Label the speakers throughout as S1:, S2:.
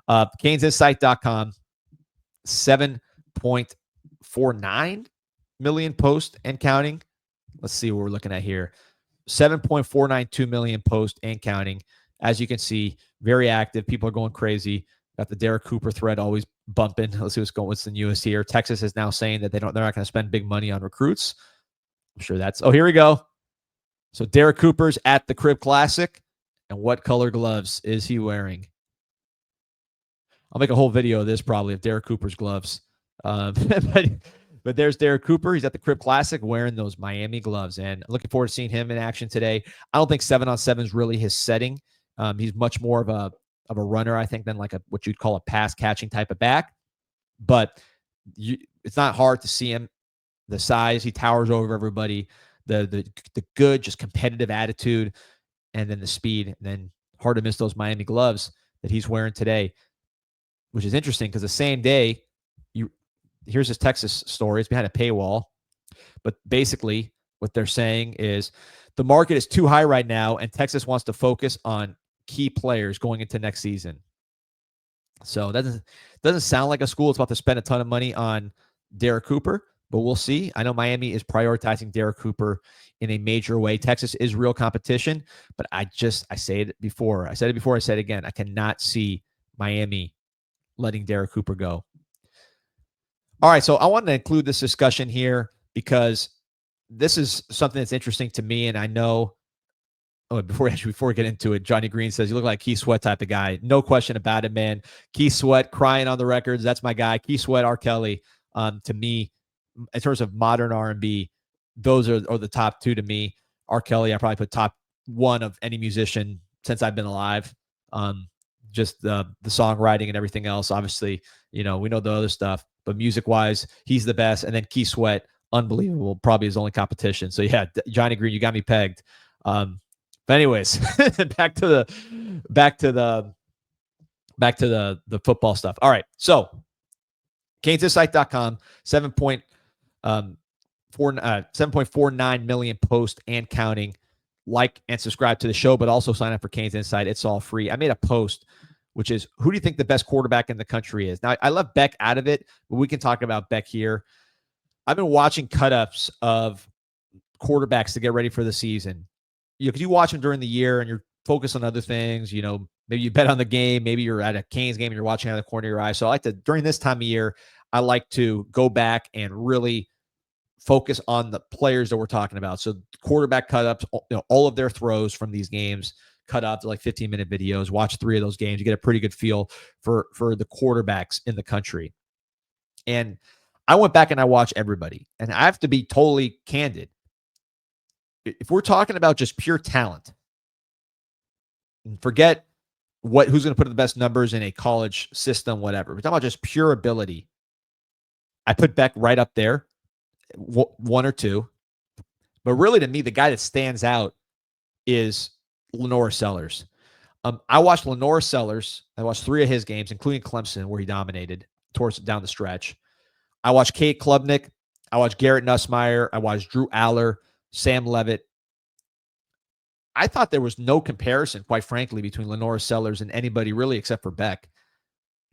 S1: CanesInsight.com, 7.49 million posts and counting. Let's see what we're looking at here. 7.492 million posts and counting. As you can see, very active. People are going crazy. Got the Derrek Cooper thread always bumping. Let's see what's the newest here. Texas is now saying that they're not going to spend big money on recruits. I'm sure that's. Oh, here we go. So Derrek Cooper's at the Crib Classic, and what color gloves is he wearing? I'll make a whole video of this probably of Derrek Cooper's gloves. But there's Derrek Cooper. He's at the Crib Classic wearing those Miami gloves, and looking forward to seeing him in action today. I don't think 7-on-7 is really his setting. He's much more of a runner, I think, than like what you'd call a pass catching type of back. But it's not hard to see him. The size, he towers over everybody. The good, just competitive attitude, and then the speed. And then hard to miss those Miami gloves that he's wearing today, which is interesting because the same day, here's his Texas story. It's behind a paywall. But basically, what they're saying is the market is too high right now, and Texas wants to focus on key players going into next season. So that doesn't sound like a school that's about to spend a ton of money on Derrek Cooper, but we'll see. I know Miami is prioritizing Derrek Cooper in a major way. Texas is real competition, but I said it before. I said it again. I cannot see Miami letting Derrek Cooper go. All right, so I wanted to include this discussion here because this is something that's interesting to me, and I know. Oh, before we get into it, Johnny Green says you look like Keith Sweat type of guy. No question about it, man. Keith Sweat crying on the records. That's my guy. Keith Sweat, R. Kelly. To me, in terms of modern R&B, those are the top two to me. R. Kelly, I probably put top one of any musician since I've been alive. Just the songwriting and everything else. Obviously, we know the other stuff, but music-wise, he's the best. And then Keith Sweat, unbelievable. Probably his only competition. So yeah, Johnny Green, you got me pegged. But anyways, back to the football stuff. All right. So CanesInsight.com, 7.49 million posts and counting. Like and subscribe to the show, but also sign up for Canes Insight. It's all free. I made a post, which is, who do you think the best quarterback in the country is? Now, I left Beck out of it, but we can talk about Beck here. I've been watching cut-ups of quarterbacks to get ready for the season. Because you watch them during the year and you're focused on other things. Maybe you bet on the game. Maybe you're at a Canes game and you're watching out of the corner of your eye. So I like to, during this time of year, I like to go back and really focus on the players that we're talking about. So quarterback cut-ups, all of their throws from these games, cut up to like 15-minute videos. Watch 3 of those games. You get a pretty good feel for the quarterbacks in the country. And I went back and I watched everybody. And I have to be totally candid. If we're talking about just pure talent, and forget who's going to put the best numbers in a college system, whatever. We're talking about just pure ability. I put Beck right up there, 1 or 2. But really, to me, the guy that stands out is Lenore Sellers. I watched Lenore Sellers. I watched 3 of his games, including Clemson, where he dominated towards down the stretch. I watched Kate Klubnik. I watched Garrett Nussmeier. I watched Drew Aller, Sam Levitt. I thought there was no comparison, quite frankly, between Lenore Sellers and anybody really except for Beck,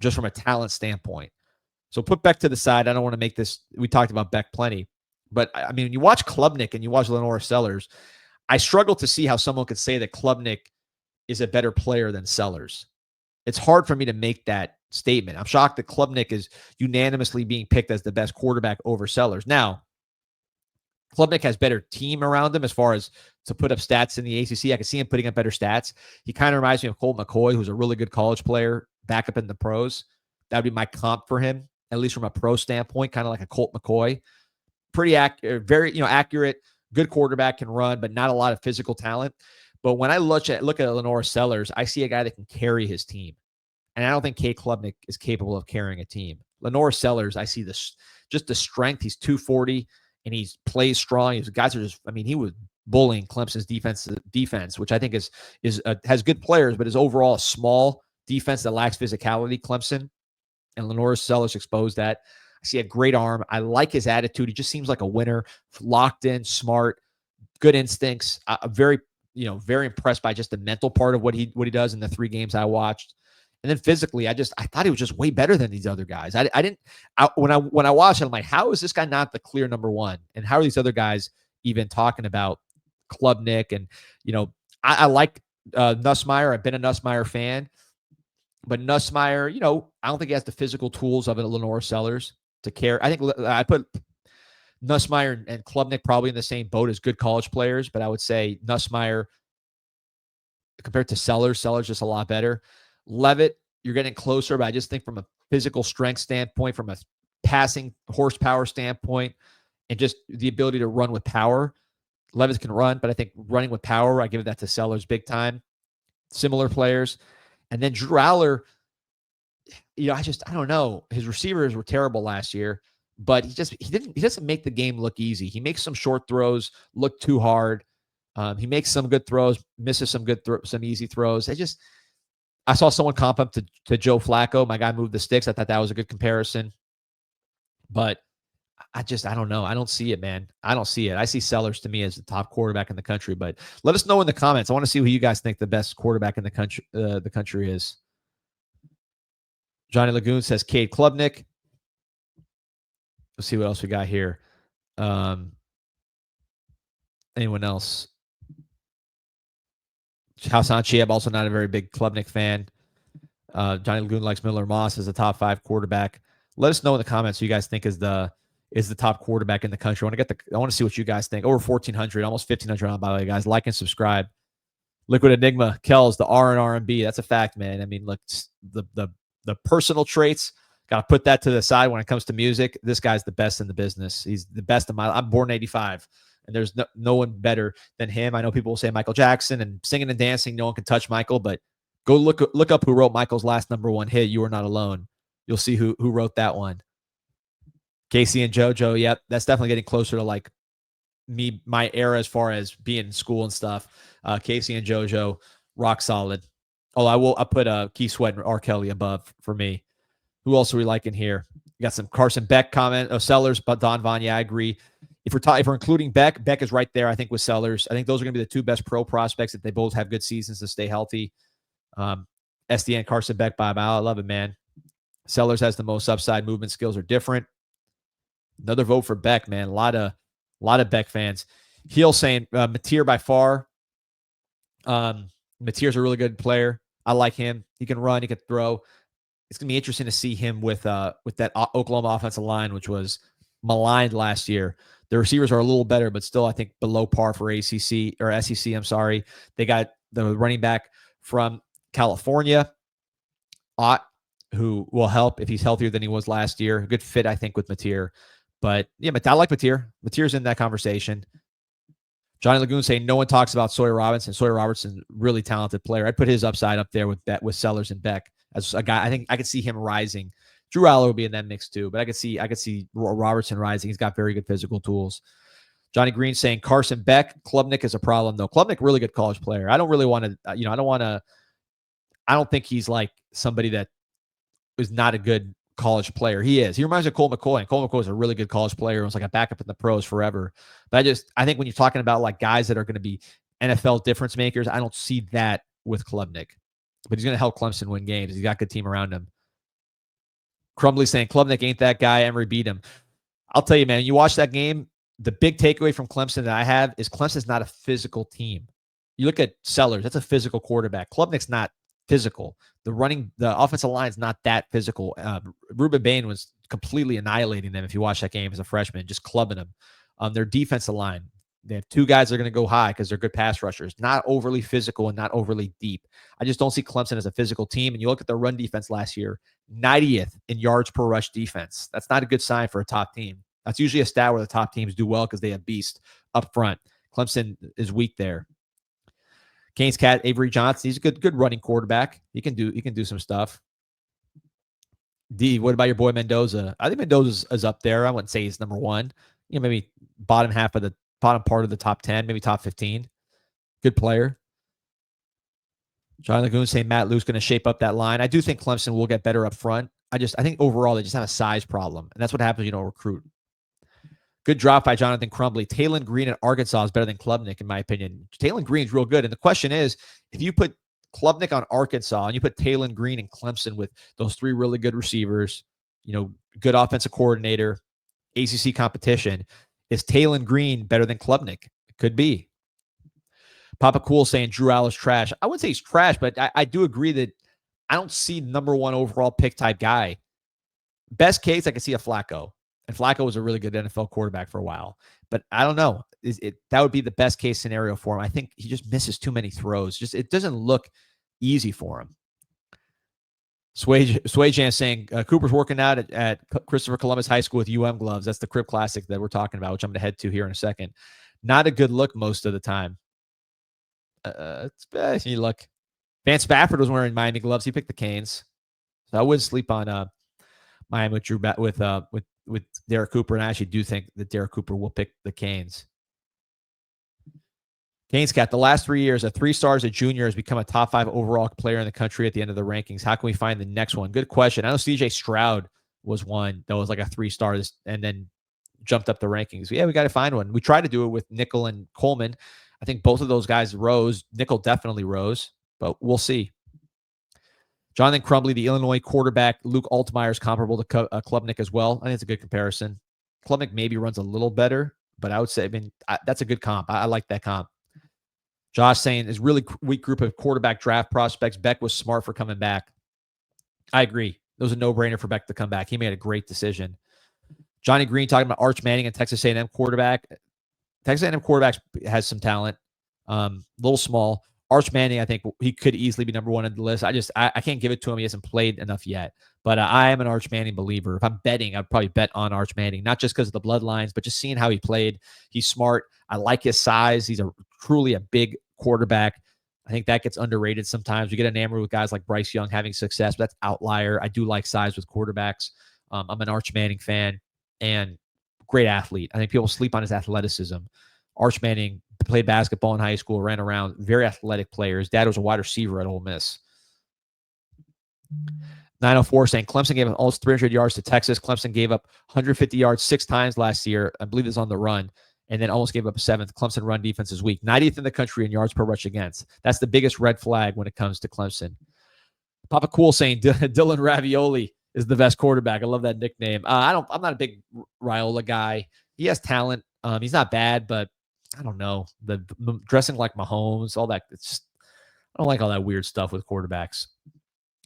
S1: just from a talent standpoint. So put Beck to the side. I don't want to make this. We talked about Beck plenty. But, I mean, when you watch Klubnik and you watch Lenore Sellers, I struggle to see how someone could say that Klubnik is a better player than Sellers. It's hard for me to make that statement. I'm shocked that Klubnik is unanimously being picked as the best quarterback over Sellers. Now, Klubnik has better team around him as far as to put up stats in the ACC. I can see him putting up better stats. He kind of reminds me of Colt McCoy, who's a really good college player, back up in the pros. That would be my comp for him, at least from a pro standpoint, kind of like a Colt McCoy. Pretty accurate, very accurate, good quarterback, can run, but not a lot of physical talent. But when I look at Lenore Sellers, I see a guy that can carry his team. And I don't think Kate Klubnik is capable of carrying a team. Lenore Sellers, I see just the strength. He's 240. And he plays strong. His guys are he was bullying Clemson's defense, which I think has good players, but is overall a small defense that lacks physicality, Clemson. And Lenore Sellers exposed that. I see a great arm. I like his attitude. He just seems like a winner, locked in, smart, good instincts. I'm very impressed by just the mental part of what he does in the 3 games I watched. And then physically, I thought he was just way better than these other guys. When I watched it, I'm like, how is this guy not the clear number one? And how are these other guys even talking about Klubnik? And, I like Nussmeier. I've been a Nussmeier fan. But Nussmeier, I don't think he has the physical tools of a Lenore Sellers to care. I think I put Nussmeier and Klubnik probably in the same boat as good college players, but I would say Nussmeier compared to Sellers just a lot better. Levitt, you're getting closer, but I just think from a physical strength standpoint, from a passing horsepower standpoint, and just the ability to run with power, Levitt can run, but I think running with power, I give that to Sellers big time. Similar players. And then Drew Aller, I don't know. His receivers were terrible last year, but he doesn't make the game look easy. He makes some short throws look too hard. He makes some good throws, misses some easy throws. I saw someone comp up to Joe Flacco. My guy moved the sticks. I thought that was a good comparison, but I don't know. I don't see it, man. I don't see it. I see Sellers to me as the top quarterback in the country, but let us know in the comments. I want to see who you guys think the best quarterback in the country is. Johnny Lagoon says Cade Klubnik. Let's see what else we got here. Anyone else? Hassan Chiab, also not a very big Klubnik fan. Johnny Lagoon likes Miller Moss as a top 5 quarterback. Let us know in the comments who you guys think is the top quarterback in the country. I want to see what you guys think. Over 1,400, almost 1,500 on, by the way, guys. Like and subscribe. Liquid Enigma, Kells, the R and R&B. That's a fact, man. I mean, look, the personal traits, got to put that to the side when it comes to music. This guy's the best in the business. He's the best of I'm born in 85, and there's no one better than him. I know people will say Michael Jackson, and singing and dancing, no one can touch Michael, but go look up who wrote Michael's last #1 hit, You Are Not Alone. You'll see who wrote that one. Casey and JoJo, yep, that's definitely getting closer to like my era as far as being in school and stuff. Casey and JoJo, rock solid. Oh, I'll put Keith Sweat and R. Kelly above for me. Who else are we liking here? We got some Carson Beck comment. Sellers, but Don Vaughn, yeah, I agree. If we're including Beck is right there, I think, with Sellers. I think those are going to be the 2 best pro prospects if they both have good seasons to stay healthy. SDN, Carson Beck, bye. I love it, man. Sellers has the most upside. Movement skills are different. Another vote for Beck, man. A lot of Beck fans. Heel saying Mateer by far. Mateer's a really good player. I like him. He can run. He can throw. It's going to be interesting to see him with that Oklahoma offensive line, which was maligned last year. The receivers are a little better, but still, I think, below par for ACC or SEC. I'm sorry. They got the running back from California, Ott, who will help if he's healthier than he was last year. A good fit, I think, with Mateer. But yeah, I like Mateer. Mateer's in that conversation. Johnny Lagoon saying no one talks about Sawyer Robinson. Sawyer Robertson, really talented player. I'd put his upside up there with Sellers and Beck as a guy. I think I could see him rising. Drew Aller will be in that mix too, but I could see Robertson rising. He's got very good physical tools. Johnny Green saying Carson Beck. Klubnik is a problem though. Klubnik, really good college player. I don't really want to. I don't think he's like somebody that is not a good college player. He is. He reminds me of Cole McCoy, and Cole McCoy is a really good college player. It was like a backup in the pros forever. But I think when you're talking about like guys that are going to be NFL difference makers, I don't see that with Klubnik. But he's going to help Clemson win games. He's got a good team around him. Crumbly saying Klubnik ain't that guy. Emory beat him. I'll tell you, man, you watch that game, the big takeaway from Clemson that I have is Clemson's not a physical team. You look at Sellers, that's a physical quarterback. Klubnik's not physical. The offensive line is not that physical. Ruben Bain was completely annihilating them if you watch that game as a freshman, just clubbing them. Their defensive line, they have 2 guys that are going to go high because they're good pass rushers, not overly physical and not overly deep. I just don't see Clemson as a physical team. And you look at their run defense last year, 90th in yards per rush defense. That's not a good sign for a top team. That's usually a stat where the top teams do well because they have beast up front. Clemson is weak there. Canes Cat, Avery Johnson, he's a good running quarterback. He can do some stuff. D, what about your boy Mendoza? I think Mendoza is up there. I wouldn't say he's number 1. Maybe bottom part of the top 10, maybe top 15. Good player. John Lagoon saying Matt Lue's going to shape up that line. I do think Clemson will get better up front. I think overall they just have a size problem, and that's what happens when you don't recruit. Good drop by Jonathan Crumbly. Talon Green at Arkansas is better than Klubnik, in my opinion. Talon Green's real good. And the question is, if you put Klubnik on Arkansas, and you put Taylon Green and Clemson with those 3 really good receivers, good offensive coordinator, ACC competition. Is Taylon Green better than Klubnik? It could be. Papa Cool saying Drew Allen's trash. I wouldn't say he's trash, but I do agree that I don't see number 1 overall pick type guy. Best case, I could see a Flacco. And Flacco was a really good NFL quarterback for a while. But I don't know. That would be the best case scenario for him. I think he just misses too many throws. It doesn't look easy for him. Swayjan saying Cooper's working out at Christopher Columbus High School with gloves. That's the Crib Classic that we're talking about, which I'm going to head to here in a second. Not a good look most of the time. You look. Van Spafford was wearing Miami gloves. He picked the Canes. So I wouldn't sleep on Miami with Derrek Cooper, and I actually do think that Derrek Cooper will pick the Canes. Canes Cat, the last 3 years, a 3-star as a junior has become a top 5 overall player in the country at the end of the rankings. How can we find the next one? Good question. I know CJ Stroud was one that was like a 3-star and then jumped up the rankings. Yeah, we got to find one. We tried to do it with Nickel and Coleman. I think both of those guys rose. Nickel definitely rose, but we'll see. Jonathan Crumbly, the Illinois quarterback, Luke Altmaier is comparable to Klubnik as well. I think it's a good comparison. Klubnik maybe runs a little better, but I would say, that's a good comp. I like that comp. Josh saying is really weak group of quarterback draft prospects. Beck was smart for coming back. I agree. It was a no-brainer for Beck to come back. He made a great decision. Johnny Green talking about Arch Manning and Texas A&M quarterback. Texas A&M quarterback has some talent. A little small. Arch Manning, I think he could easily be number 1 on the list. I can't give it to him. He hasn't played enough yet. But I am an Arch Manning believer. If I'm betting, I'd probably bet on Arch Manning, not just because of the bloodlines, but just seeing how he played. He's smart. I like his size. He's truly a big quarterback. I think that gets underrated sometimes. We get enamored with guys like Bryce Young having success, but that's outlier. I do like size with quarterbacks. I'm an Arch Manning fan and great athlete. I think people sleep on his athleticism. Arch Manning played basketball in high school, ran around, very athletic player. His dad was a wide receiver at Ole Miss. 904 saying Clemson gave up almost 300 yards to Texas. Clemson gave up 150 yards 6 times last year. I believe it's on the run, and then almost gave up a 7th. Clemson run defense is weak. 90th in the country in yards per rush against. That's the biggest red flag when it comes to Clemson. Papa Cool saying Dylan Ravioli is the best quarterback. I love that nickname. I'm not a big Raiola guy. He has talent. He's not bad, but I don't know. The dressing like Mahomes, all that. It's just, I don't like all that weird stuff with quarterbacks.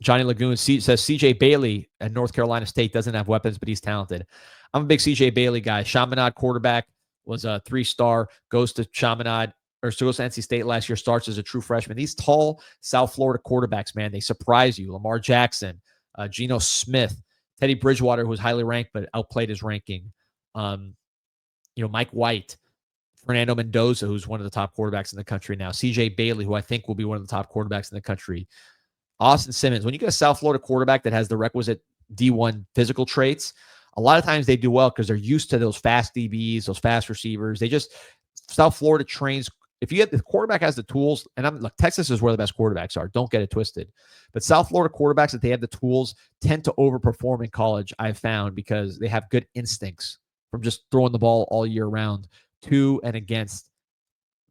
S1: Johnny Lagoon says CJ Bailey at North Carolina State doesn't have weapons, but he's talented. I'm a big CJ Bailey guy. Chaminade quarterback, was a 3-star, goes to Chaminade, or goes to NC State last year, starts as a true freshman. These tall South Florida quarterbacks, man, they surprise you. Lamar Jackson, Geno Smith, Teddy Bridgewater, who was highly ranked but outplayed his ranking. Mike White, Fernando Mendoza, who's one of the top quarterbacks in the country now. CJ Bailey, who I think will be one of the top quarterbacks in the country. Austin Simmons. When you get a South Florida quarterback that has the requisite D1 physical traits, a lot of times they do well because they're used to those fast DBs, those fast receivers. South Florida trains. If you get the quarterback has the tools, and Texas is where the best quarterbacks are. Don't get it twisted. But South Florida quarterbacks, if they have the tools, tend to overperform in college, I've found, because they have good instincts from just throwing the ball all year round to and against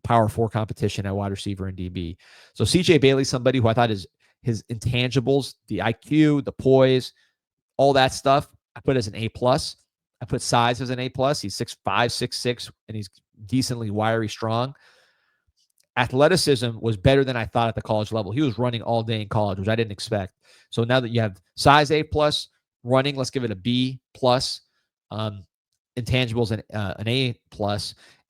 S1: Power 4 competition at wide receiver and DB. So CJ Bailey, somebody who I thought his intangibles, the IQ, the poise, all that stuff, I put as an A+. I put size as an A+. He's 6'5", 6'6", and he's decently wiry, strong. Athleticism was better than I thought at the college level. He was running all day in college, which I didn't expect. So now that you have size A+, running, let's give it a B+, intangibles an A+,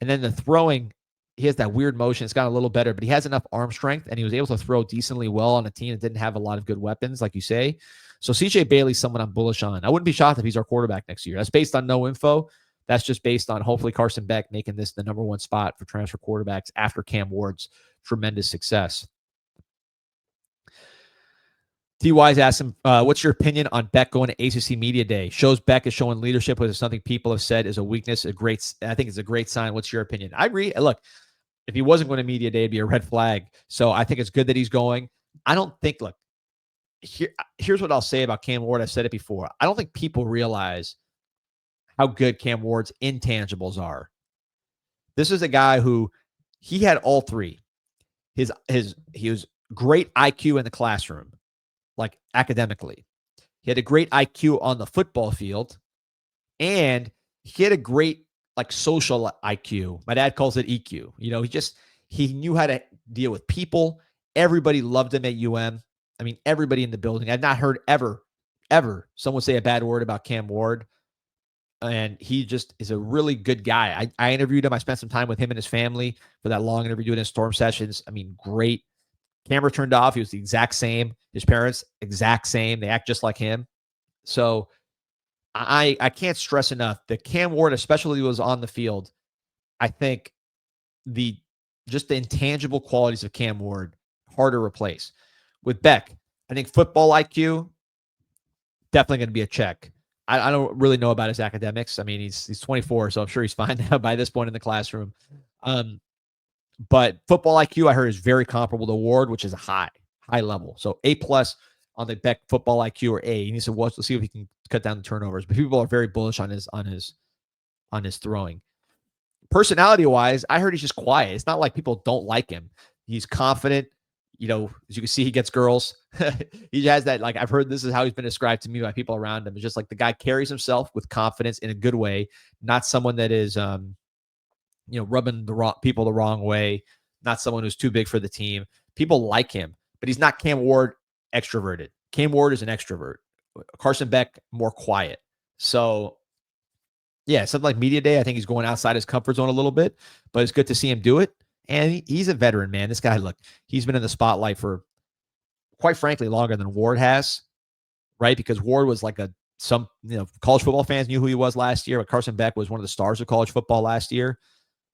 S1: and then the throwing, he has that weird motion. It's got a little better, but he has enough arm strength, and he was able to throw decently well on a team that didn't have a lot of good weapons, like you say. So CJ Bailey's someone I'm bullish on. I wouldn't be shocked if he's our quarterback next year. That's based on no info. That's just based on hopefully Carson Beck making this the number 1 spot for transfer quarterbacks after Cam Ward's tremendous success. T.Y.'s asked him, what's your opinion on Beck going to ACC Media Day? Shows Beck is showing leadership, which is something people have said is a weakness. I think it's a great sign. What's your opinion? I agree. Look, if he wasn't going to Media Day, it'd be a red flag. So I think it's good that he's going. I don't think, look, here's what I'll say about Cam Ward. I've said it before. I don't think people realize how good Cam Ward's intangibles are. This is a guy who he had all 3. He was great IQ in the classroom, like academically. He had a great IQ on the football field, and he had a great like social IQ. My dad calls it EQ. He knew how to deal with people. Everybody loved him at UM. I mean, everybody in the building. I've not heard ever someone say a bad word about Cam Ward. And he just is a really good guy. I interviewed him. I spent some time with him and his family for that long interview doing his storm sessions. I mean, great. Camera turned off. He was the exact same. His parents, exact same. They act just like him. So I can't stress enough that Cam Ward, especially was on the field. I think just the intangible qualities of Cam Ward, hard to replace. With Beck, I think football IQ, definitely going to be a check. I don't really know about his academics. I mean, he's 24, so I'm sure he's fine now by this point in the classroom. But football IQ, I heard, is very comparable to Ward, which is a high level. So A+ on the Beck football IQ, or A. He needs to watch. Let's see if he can cut down the turnovers. But people are very bullish on his throwing. Personality wise, I heard he's just quiet. It's not like people don't like him. He's confident. As you can see, he gets girls. He has that, like, I've heard this is how he's been described to me by people around him. It's just like the guy carries himself with confidence in a good way, not someone that is, rubbing people the wrong way, not someone who's too big for the team. People like him, but he's not Cam Ward extroverted. Cam Ward is an extrovert. Carson Beck, more quiet. So, yeah, something like media day, I think he's going outside his comfort zone a little bit, but it's good to see him do it. And he's a veteran, man. This guy, look, he's been in the spotlight for, quite frankly, longer than Ward has, right? Because Ward was like college football fans knew who he was last year, but Carson Beck was one of the stars of college football last year.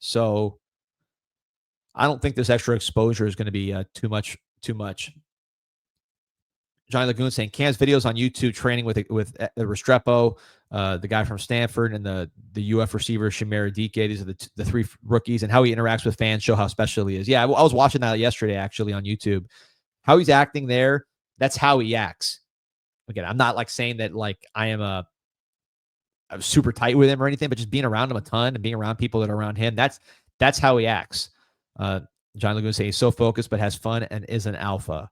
S1: So I don't think this extra exposure is going to be too much. Johnny Lagoon saying Cam's videos on YouTube training with Restrepo, the guy from Stanford, and the UF receiver Shamir Adike. These are the three rookies, and how he interacts with fans show how special he is. Yeah, I was watching that yesterday actually on YouTube. How he's acting there, that's how he acts. Again, I'm not like saying that like I'm super tight with him or anything, but just being around him a ton and being around people that are around him, that's how he acts. John Lagoon saying he's so focused but has fun and is an alpha.